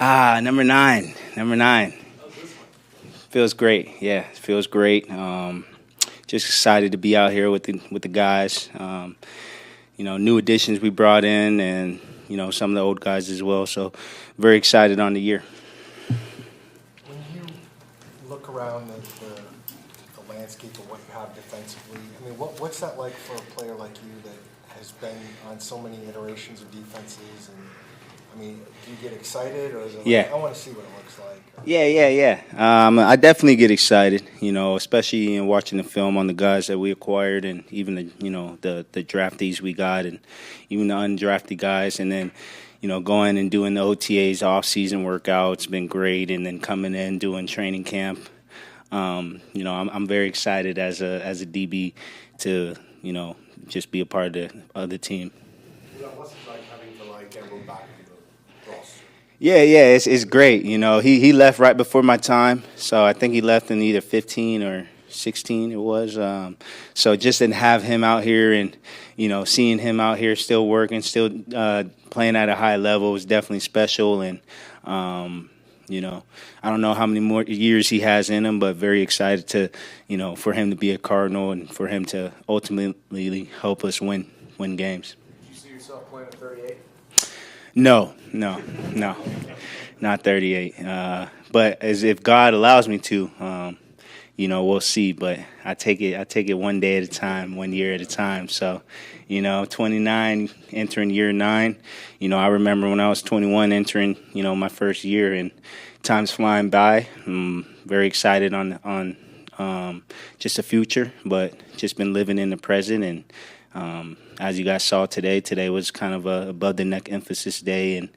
Number nine. Feels great. Yeah, it feels great. Just excited to be out here with the guys. New additions we brought in, and some of the old guys as well. So very excited on the year. When you look around the landscape of what you have defensively, I mean, what's that like for a player like you that has been on so many iterations of defenses? And I mean, do you get excited, or is it like, I want to see what it looks like? Yeah. I definitely get excited, especially in watching the film on the guys that we acquired, and even the draftees we got, and even the undrafted guys, and then going and doing the OTAs, off-season workouts, been great, and then coming in doing training camp. I'm very excited as a DB to just be a part of the team. What's it like having to go back to the roster? Yeah, it's great. He left right before my time, so I think he left in either 15 or 16 it was. So just to have him out here and, seeing him out here still working, still playing at a high level was definitely special. And, I don't know how many more years he has in him, but very excited to, for him to be a Cardinal and for him to ultimately help us win games. Did you see yourself playing at 38? No, not 38. But as if God allows me to, we'll see. But I take it one day at a time, 1 year at a time. So, 29, entering year 9. I remember when I was 21, entering, my first year, and time's flying by. I'm very excited on just the future, but just been living in the present. And as you guys saw today was kind of a above the neck emphasis day, and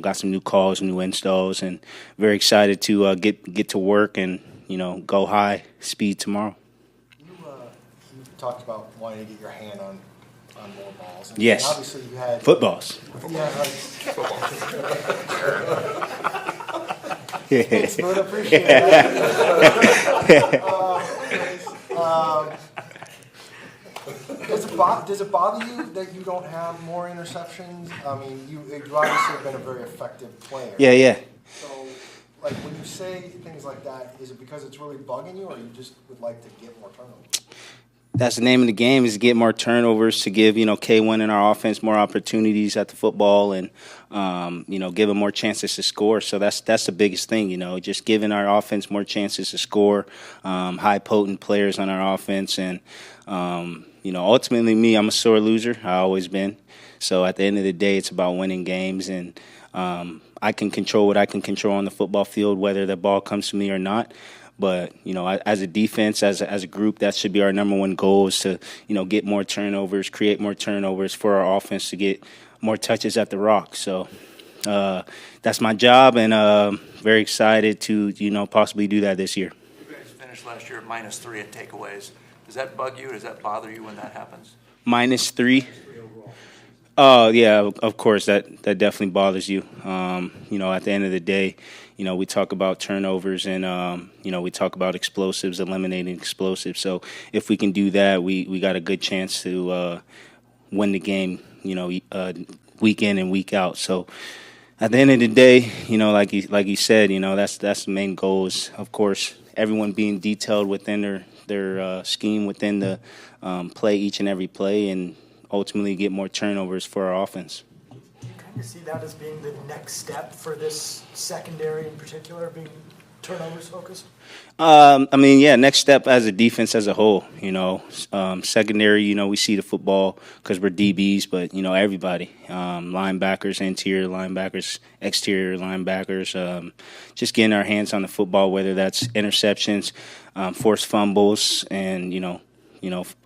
got some new calls, new installs, and very excited to get to work and go high speed tomorrow. You talked about wanting to get your hand on more balls. And yes. And obviously you had footballs. Yeah. Thanks, Budda. Appreciate it. Does it bother you that you don't have more interceptions? I mean, you obviously have been a very effective player. Yeah. So, when you say things like that, is it because it's really bugging you, or you just would like to get more turnovers? That's the name of the game, is to get more turnovers, to give, K1 and our offense more opportunities at the football, and, give them more chances to score. So that's the biggest thing, just giving our offense more chances to score, high potent players on our offense. And, ultimately me, I'm a sore loser. I've always been. So at the end of the day, it's about winning games, and I can control what I can control on the football field, whether the ball comes to me or not. But, as a defense, as a group, that should be our number one goal, is to, get more turnovers, create more turnovers for our offense to get more touches at the rock. So that's my job, and very excited to, possibly do that this year. You guys finished last year at -3 in takeaways. Does that bug you? Does that bother you when that happens? -3? Oh, yeah, of course, that definitely bothers you. At the end of the day, we talk about turnovers, and, we talk about explosives, eliminating explosives. So if we can do that, we got a good chance to win the game, week in and week out. So at the end of the day, like you said, that's the main goal, is, of course, everyone being detailed within their scheme, within the play, each and every play, and ultimately get more turnovers for our offense. Do you kind of see that as being the next step for this secondary in particular, being turnovers focused? Next step as a defense as a whole. Secondary, we see the football because we're DBs, but, everybody, linebackers, interior linebackers, exterior linebackers, just getting our hands on the football, whether that's interceptions, forced fumbles, and,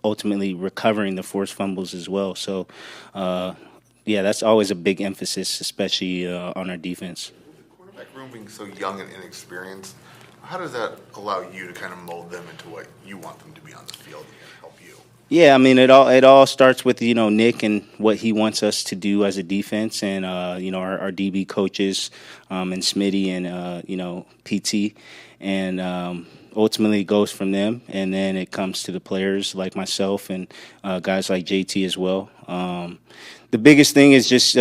ultimately recovering the forced fumbles as well. So, that's always a big emphasis, especially on our defense. The quarterback room being so young and inexperienced, how does that allow you to kind of mold them into what you want them to be on the field and help you? Yeah, it all starts with Nick and what he wants us to do as a defense, and our DB coaches and Smitty and PT, and ultimately it goes from them, and then it comes to the players like myself and guys like JT as well. The biggest thing is just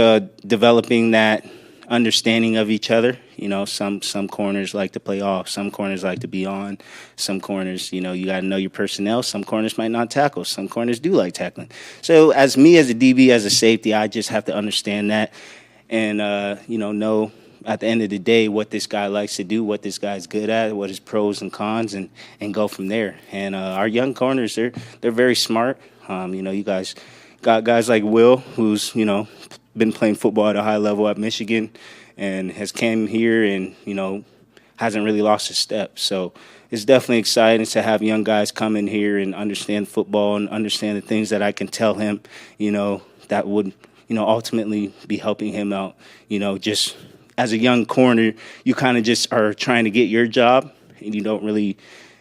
developing that understanding of each other. You know, some corners like to play off, some corners like to be on, some corners, you know, you got to know your personnel. Some corners might not tackle, some corners do like tackling. So as me as a DB, as a safety, I just have to understand that and, you know at the end of the day what this guy likes to do, what this guy's good at, what his pros and cons, and go from there. And our young corners, they're very smart. You know, you guys got guys like Will, who's, you know, been playing football at a high level at Michigan and has came here and, you know, hasn't really lost a step. So it's definitely exciting to have young guys come in here and understand football and understand the things that I can tell him, you know, that would, you know, ultimately be helping him out. You know, just as a young corner, you kind of just are trying to get your job and you don't really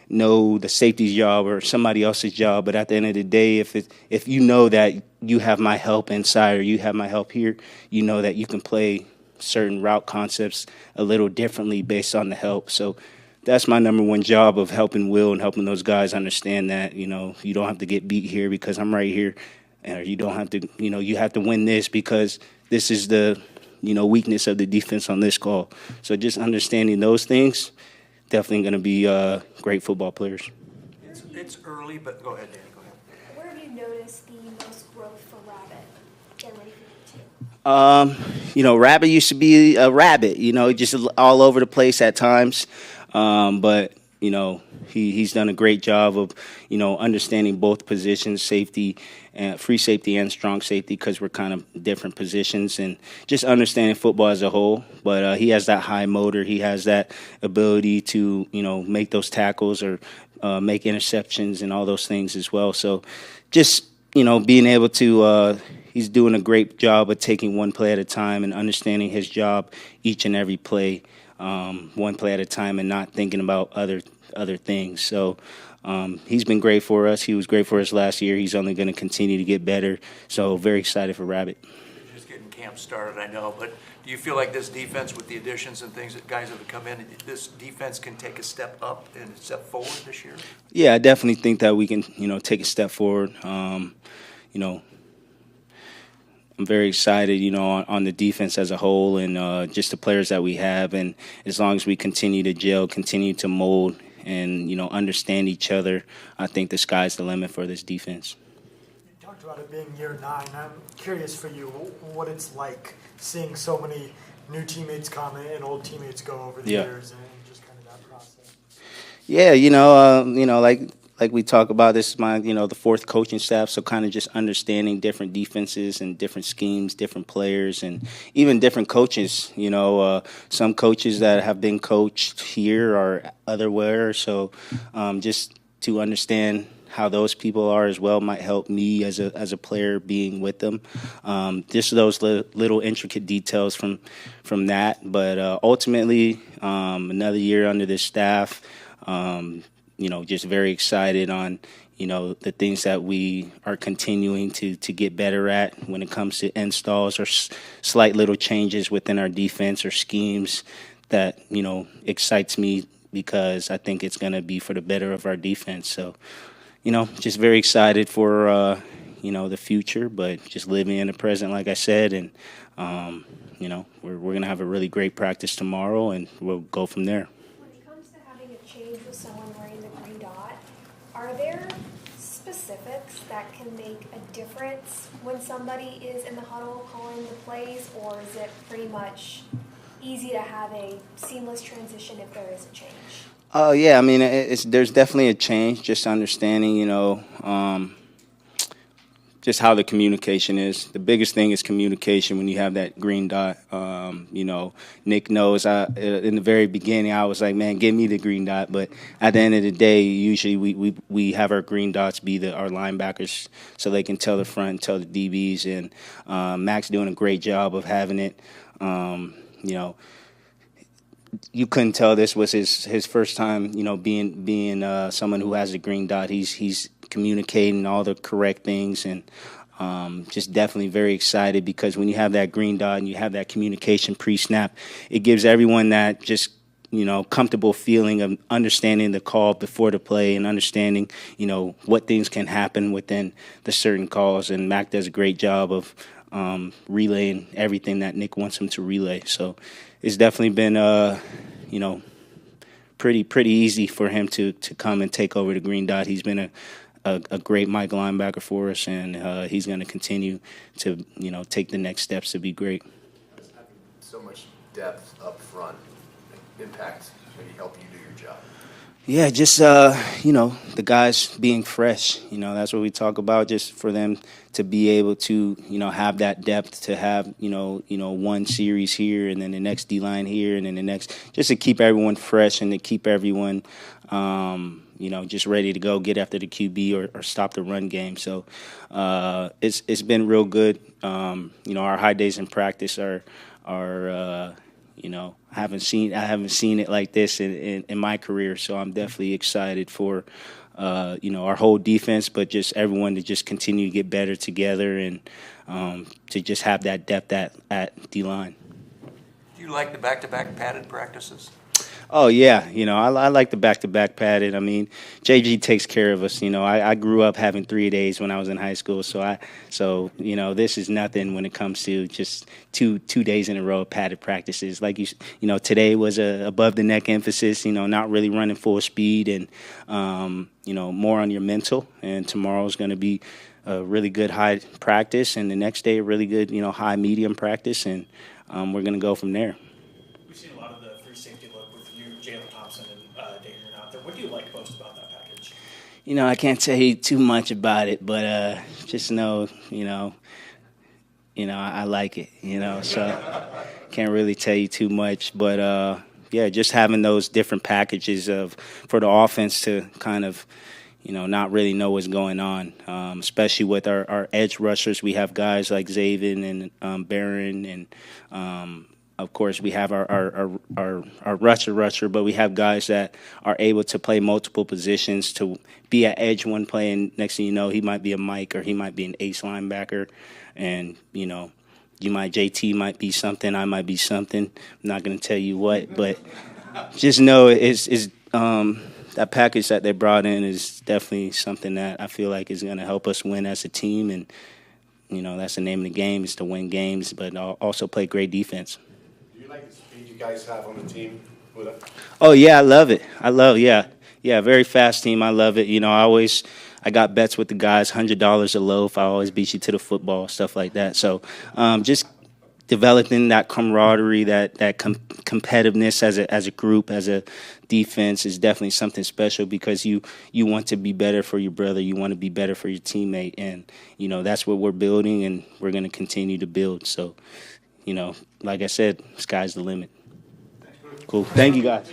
know the safety's job or somebody else's job. But at the end of the day, if you know that you have my help inside or you have my help here, you know that you can play certain route concepts a little differently based on the help. So that's my number one job, of helping Will and helping those guys understand that, you know, you don't have to get beat here because I'm right here, or you don't have to, you know, you have to win this because this is the, you know, weakness of the defense on this call. So just understanding those things, definitely going to be great football players. It's early, but go ahead, Danny, go ahead. Where have you noticed the most growth for Rabbit? Get ready for you too. You know, Rabbit used to be a rabbit, you know, just all over the place at times. But, you know, he's done a great job of, you know, understanding both positions, safety, and free safety and strong safety, because we're kind of different positions, and just understanding football as a whole. But he has that high motor. He has that ability to, you know, make those tackles or make interceptions and all those things as well. So just, you know, being able to he's doing a great job of taking one play at a time and understanding his job each and every play, one play at a time, and not thinking about other things. So he's been great for us. He was great for us last year. He's only going to continue to get better. So very excited for Rabbit. You're just getting camp started, I know, but do you feel like this defense, with the additions and things that guys have come in, this defense can take a step up and a step forward this year? Yeah, I definitely think that we can, you know, take a step forward. You know, I'm very excited, you know, on the defense as a whole, and just the players that we have. And as long as we continue to gel, continue to mold, and, you know, understand each other, I think the sky's the limit for this defense. You talked about it being year 9. I'm curious for you what it's like seeing so many new teammates come in and old teammates go over the years, and just kind of that process. Yeah, you know, like we talk about, this is my, you know, the 4th coaching staff, so kind of just understanding different defenses and different schemes, different players, and even different coaches. You know, some coaches that have been coached here or otherwhere, so just to understand how those people are as well might help me as a player being with them. Just those little intricate details from that, but ultimately another year under this staff. You know, just very excited on, you know, the things that we are continuing to get better at when it comes to installs or slight little changes within our defense or schemes that, you know, excites me, because I think it's going to be for the better of our defense. So, you know, just very excited for, you know, the future, but just living in the present, like I said. And, you know, we're going to have a really great practice tomorrow, and we'll go from there. Change with someone wearing the green dot, are there specifics that can make a difference when somebody is in the huddle calling the plays, or is it pretty much easy to have a seamless transition if there is a change? Yeah, I mean, there's definitely a change, just understanding, you know, just how the communication is. The biggest thing is communication when you have that green dot. You know, Nick knows in the very beginning I was like, man, give me the green dot. But at the end of the day, usually we have our green dots be our linebackers, so they can tell the front, tell the DBs. And Mac's doing a great job of having it. You know, you couldn't tell this was his first time, you know, being someone who has a green dot. He's communicating all the correct things, and just definitely very excited, because when you have that green dot and you have that communication pre-snap, it gives everyone that just, you know, comfortable feeling of understanding the call before the play and understanding, you know, what things can happen within the certain calls. And Mac does a great job of relaying everything that Nick wants him to relay. So it's definitely been, pretty easy for him to come and take over the green dot. He's been a great Mike linebacker for us, and he's going to continue to, take the next steps to be great. Having so much depth up front impact, maybe help you do your job? Yeah, just, the guys being fresh, that's what we talk about, just for them to be able to, have that depth, to have, one series here and then the next D-line here and then the next, just to keep everyone fresh and to keep everyone, just ready to go get after the QB or stop the run game. So it's been real good. Our high days in practice are I haven't seen it like this in my career, so I'm definitely excited for our whole defense, but just everyone to just continue to get better together and to just have that depth at D-line. Do you like the back-to-back padded practices? Oh, yeah. I like the back-to-back padded. I mean, JG takes care of us. I grew up having 3 days when I was in high school. So this is nothing when it comes to just two days in a row of padded practices. Like, today was a above-the-neck emphasis, not really running full speed and, more on your mental. And tomorrow's going to be a really good high practice, and the next day a really good, high-medium practice, and we're going to go from there. We've seen a lot of the free safety look with you, Jalen Thompson, and Daniel out there. What do you like most about that package? I can't tell you too much about it, but just know, I like it, so can't really tell you too much. But, just having those different packages for the offense to kind of, not really know what's going on, especially with our edge rushers. We have guys like Zaven and Barron and of course, we have our rusher, but we have guys that are able to play multiple positions, to be at edge one play, and next thing you know, he might be a Mike or he might be an ace linebacker, and JT might be something, I might be something. I'm not going to tell you what, but just know it's that package that they brought in is definitely something that I feel like is going to help us win as a team, and that's the name of the game, is to win games, but also play great defense. Do you like the speed you guys have on the team? Oh, yeah, I love it. Yeah, very fast team. I love it. I got bets with the guys, $100 a loaf. I always beat you to the football, stuff like that. So just developing that camaraderie, that competitiveness as a group, as a defense is definitely something special, because you want to be better for your brother. You want to be better for your teammate. And, that's what we're building, and we're going to continue to build. So, like I said, sky's the limit. Cool. Thank you, guys.